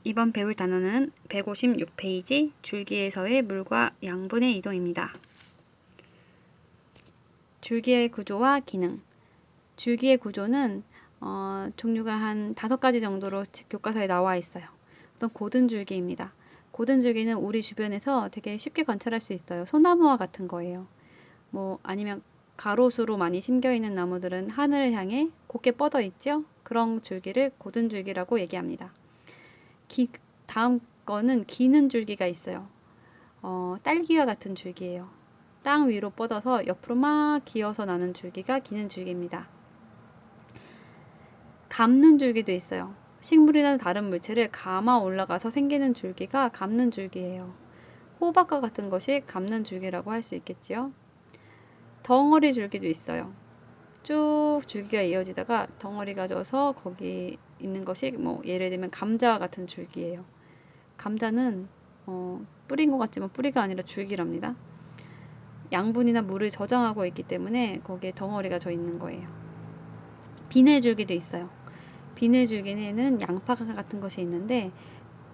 이번 배울 단어는 156페이지 줄기에서의 물과 양분의 이동입니다. 줄기의 구조와 기능. 줄기의 구조는 종류가 한 5가지 정도로 교과서에 나와 있어요. 우선 고든 줄기입니다. 고든 줄기는 우리 주변에서 되게 쉽게 관찰할 수 있어요. 소나무와 같은 거예요. 아니면 가로수로 많이 심겨 있는 나무들은 하늘을 향해 곧게 뻗어 있죠. 그런 줄기를 고든 줄기라고 얘기합니다. 다음 거는 기는 줄기가 있어요. 딸기와 같은 줄기예요. 땅 위로 뻗어서 옆으로 막 기어서 나는 줄기가 기는 줄기입니다. 감는 줄기도 있어요. 식물이나 다른 물체를 감아 올라가서 생기는 줄기가 감는 줄기예요. 호박과 같은 것이 감는 줄기라고 할 수 있겠지요. 덩어리 줄기도 있어요. 쭉 줄기가 이어지다가 덩어리가 져서 거기 있는 것이 예를 들면 감자와 같은 줄기예요. 감자는 뿌린 것 같지만 뿌리가 아니라 줄기랍니다. 양분이나 물을 저장하고 있기 때문에 거기에 덩어리가 져 있는 거예요. 비늘줄기도 있어요. 비늘줄기에는 양파 같은 것이 있는데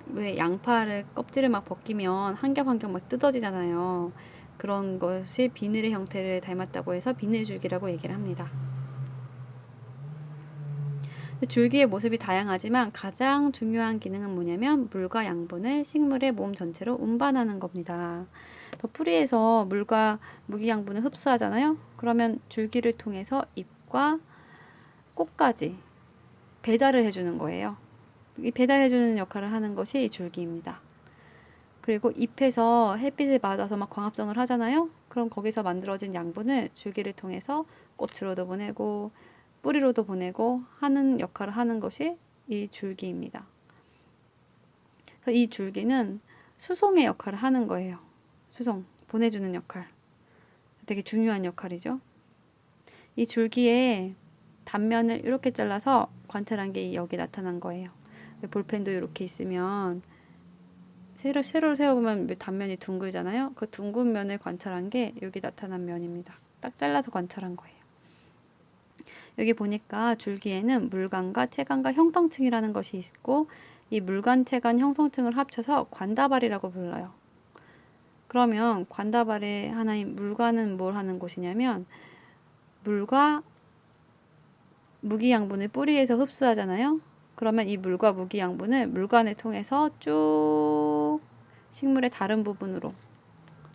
왜 양파를 껍질을 막 벗기면 한 겹 한 겹 막 뜯어지잖아요. 그런 것이 비늘의 형태를 닮았다고 해서 비늘줄기라고 얘기를 합니다. 줄기의 모습이 다양하지만 가장 중요한 기능은 뭐냐면 물과 양분을 식물의 몸 전체로 운반하는 겁니다. 뿌리에서 물과 무기양분을 흡수하잖아요. 그러면 줄기를 통해서 잎과 꽃까지 배달을 해주는 거예요. 이 배달해주는 역할을 하는 것이 이 줄기입니다. 그리고 잎에서 햇빛을 받아서 막 광합성을 하잖아요. 그럼 거기서 만들어진 양분을 줄기를 통해서 꽃으로도 보내고 뿌리로도 보내고 하는 역할을 하는 것이 이 줄기입니다. 이 줄기는 수송의 역할을 하는 거예요. 수송, 보내주는 역할. 되게 중요한 역할이죠. 이 줄기의 단면을 이렇게 잘라서 관찰한 게 여기 나타난 거예요. 볼펜도 이렇게 있으면 세로 세워보면 단면이 둥글잖아요. 그 둥근 면을 관찰한 게 여기 나타난 면입니다. 딱 잘라서 관찰한 거예요. 여기 보니까 줄기에는 물관과 체관과 형성층이라는 것이 있고 이 물관, 체관, 형성층을 합쳐서 관다발이라고 불러요. 그러면 관다발의 하나인 물관은 뭘 하는 곳이냐면 물과 무기양분을 뿌리에서 흡수하잖아요. 그러면 이 물과 무기양분을 물관을 통해서 쭉 식물의 다른 부분으로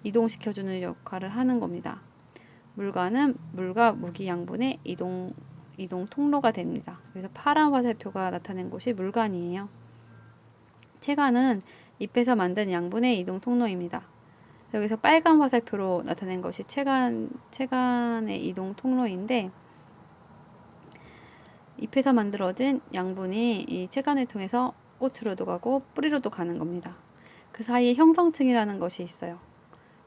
이동시켜주는 역할을 하는 겁니다. 물관은 물과 무기양분의 이동 통로가 됩니다. 그래서 파란 화살표가 나타낸 곳이 물관이에요. 체관은 잎에서 만든 양분의 이동 통로입니다. 여기서 빨간 화살표로 나타낸 것이 체관의 이동 통로인데 잎에서 만들어진 양분이 이 체관을 통해서 꽃으로도 가고 뿌리로도 가는 겁니다. 그 사이에 형성층이라는 것이 있어요.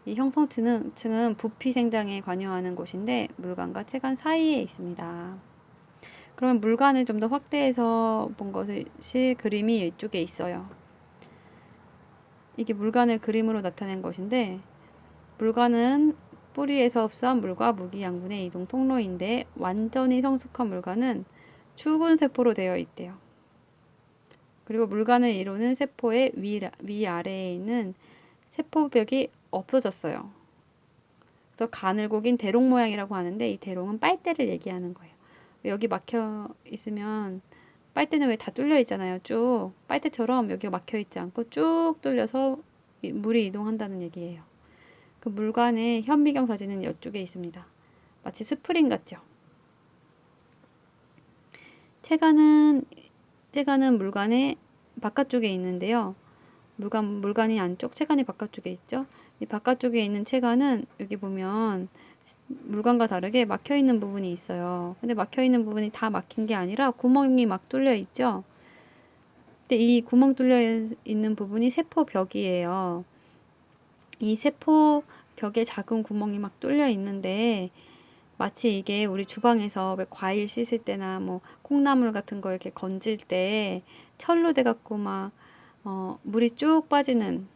이 형성층은 부피 생장에 관여하는 곳인데 물관과 체관 사이에 있습니다. 그러면 물관을 좀 더 확대해서 본 것이 그림이 이쪽에 있어요. 이게 물관을 그림으로 나타낸 것인데 물관은 뿌리에서 흡수한 물과 무기양분의 이동 통로인데 완전히 성숙한 물관은 죽은 세포로 되어 있대요. 그리고 물관을 이루는 세포의 위아래에 있는 세포벽이 없어졌어요. 그래서 가늘고 긴 대롱 모양이라고 하는데 이 대롱은 빨대를 얘기하는 거예요. 여기 막혀 있으면 빨대는 왜 다 뚫려 있잖아요. 쭉 빨대처럼 여기가 막혀 있지 않고 쭉 뚫려서 물이 이동한다는 얘기예요. 그 물관의 현미경 사진은 이쪽에 있습니다. 마치 스프링 같죠. 체관은 물관의 바깥쪽에 있는데요. 물관이 안쪽, 체관이 바깥쪽에 있죠. 이 바깥쪽에 있는 체관은 여기 보면 물관과 다르게 막혀 있는 부분이 있어요. 근데 막혀 있는 부분이 다 막힌 게 아니라 구멍이 막 뚫려 있죠. 근데 이 구멍 뚫려 있는 부분이 세포벽이에요. 이 세포벽에 작은 구멍이 막 뚫려 있는데 마치 이게 우리 주방에서 왜 과일 씻을 때나 콩나물 같은 거 이렇게 건질 때 철로 돼갖고 막 물이 쭉 빠지는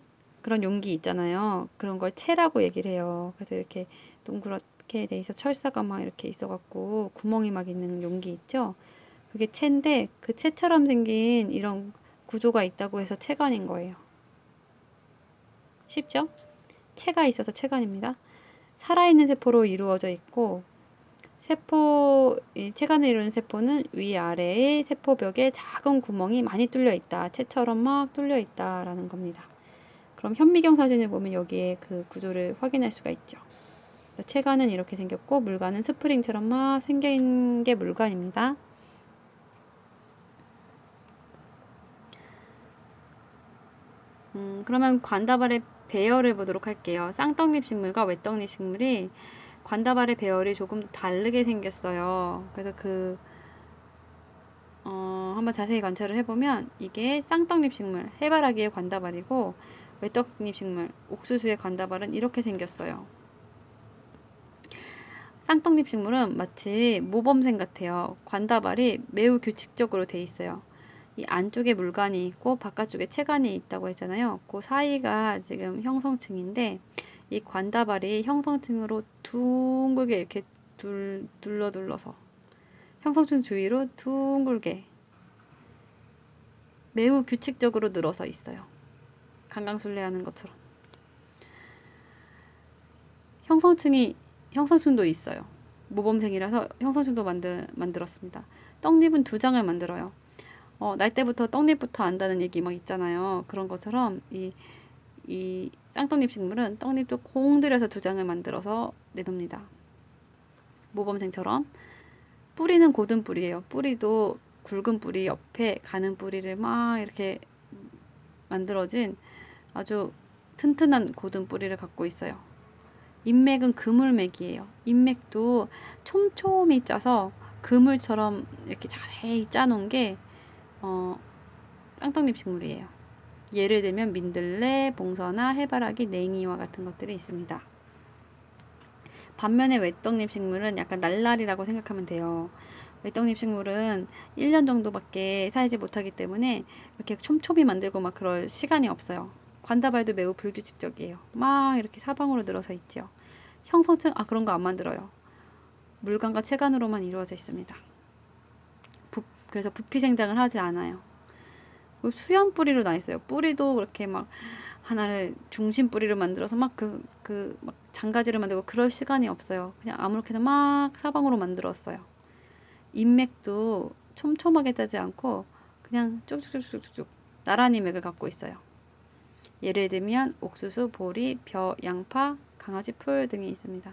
그런 용기 있잖아요. 그런 걸 채라고 얘기를 해요. 그래서 이렇게 동그랗게 돼 있어 철사가 막 이렇게 있어갖고 구멍이 막 있는 용기 있죠. 그게 채인데 그 채처럼 생긴 이런 구조가 있다고 해서 체간인 거예요. 쉽죠? 체가 있어서 체간입니다. 살아있는 세포로 이루어져 있고 체간을 이루는 세포는 위아래의 세포벽에 작은 구멍이 많이 뚫려 있다. 채처럼 막 뚫려 있다라는 겁니다. 그럼 현미경 사진을 보면 여기에 그 구조를 확인할 수가 있죠. 체간은 이렇게 생겼고 물관은 스프링처럼 막 생긴 게 물관입니다. 그러면 관다발의 배열을 보도록 할게요. 쌍떡잎 식물과 외떡잎 식물이 관다발의 배열이 조금 다르게 생겼어요. 그래서 한번 자세히 관찰을 해보면 이게 쌍떡잎 식물, 해바라기의 관다발이고 외떡잎 식물, 옥수수의 관다발은 이렇게 생겼어요. 쌍떡잎 식물은 마치 모범생 같아요. 관다발이 매우 규칙적으로 돼 있어요. 이 안쪽에 물관이 있고 바깥쪽에 체관이 있다고 했잖아요. 그 사이가 지금 형성층인데 이 관다발이 형성층으로 둥글게 이렇게 둘러서 형성층 주위로 둥글게 매우 규칙적으로 늘어서 있어요. 강강술래하는 것처럼. 형성층도 있어요. 모범생이라서 형성층도 만들었습니다. 떡잎은 2장을 만들어요. 날 때부터 떡잎부터 안다는 얘기 막 있잖아요. 그런 것처럼 이 쌍떡잎 식물은 떡잎도 공들여서 2장을 만들어서 내놓습니다. 모범생처럼. 뿌리는 고든 뿌리예요. 뿌리도 굵은 뿌리 옆에 가는 뿌리를 막 이렇게 만들어진 아주 튼튼한 고든 뿌리를 갖고 있어요. 잎맥은 그물맥이에요. 잎맥도 촘촘히 짜서 그물처럼 이렇게 자세히 짜놓은 게 쌍떡잎 식물이에요. 예를 들면 민들레, 봉선화, 해바라기, 냉이와 같은 것들이 있습니다. 반면에 외떡잎 식물은 약간 날라리라고 생각하면 돼요. 외떡잎 식물은 1년 정도밖에 살지 못하기 때문에 이렇게 촘촘히 만들고 막 그럴 시간이 없어요. 관다발도 매우 불규칙적이에요. 막 이렇게 사방으로 늘어서 있죠. 형성층 그런 거 안 만들어요. 물관과 체관으로만 이루어져 있습니다. 그래서 부피 생장을 하지 않아요. 수연 뿌리로 나 있어요. 뿌리도 그렇게 막 하나를 중심 뿌리를 만들어서 막 막 장가지를 만들고 그럴 시간이 없어요. 그냥 아무렇게나 막 사방으로 만들었어요. 잎맥도 촘촘하게 짜지 않고 그냥 쭉쭉쭉쭉쭉 나란히 맥을 갖고 있어요. 예를 들면 옥수수, 보리, 벼, 양파, 강아지 풀 등이 있습니다.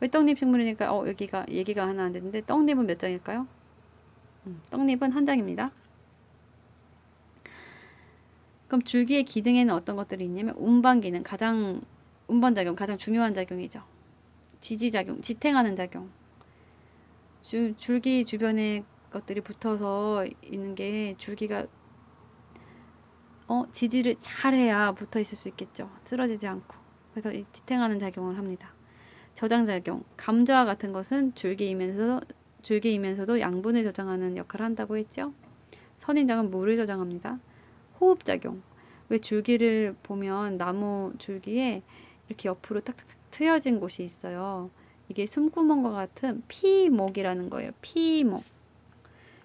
외떡잎 식물이니까 여기가 얘기가 하나 안 되는데 떡잎은 몇 장일까요? 떡잎은 1장입니다. 그럼 줄기의 기능에는 어떤 것들이 있냐면 운반 기능, 운반작용 가장 중요한 작용이죠. 지지작용, 지탱하는 작용. 줄기 주변에 것들이 붙어서 있는 게 줄기가 지지를 잘해야 붙어 있을 수 있겠죠. 쓰러지지 않고. 그래서 이 지탱하는 작용을 합니다. 저장작용, 감자와 같은 것은 줄기이면서도 양분을 저장하는 역할을 한다고 했죠. 선인장은 물을 저장합니다. 호흡작용, 왜 줄기를 보면 나무 줄기에 이렇게 옆으로 탁탁탁 트여진 곳이 있어요. 이게 숨구멍과 같은 피목이라는 거예요. 피목.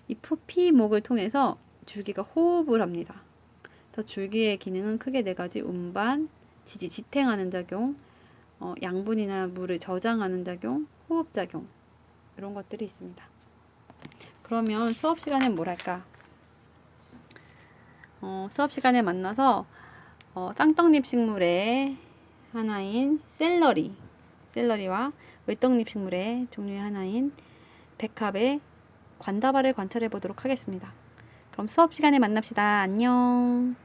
이 피목을 통해서 줄기가 호흡을 합니다. 그래서 줄기의 기능은 크게 4가지: 운반, 지탱하는 작용, 양분이나 물을 저장하는 작용, 호흡작용, 이런 것들이 있습니다. 그러면 수업 시간에 뭘 할까? 수업 시간에 만나서 쌍떡잎 식물의 하나인 샐러리와 외떡잎 식물의 종류의 하나인 백합의 관다발을 관찰해 보도록 하겠습니다. 그럼 수업 시간에 만납시다. 안녕.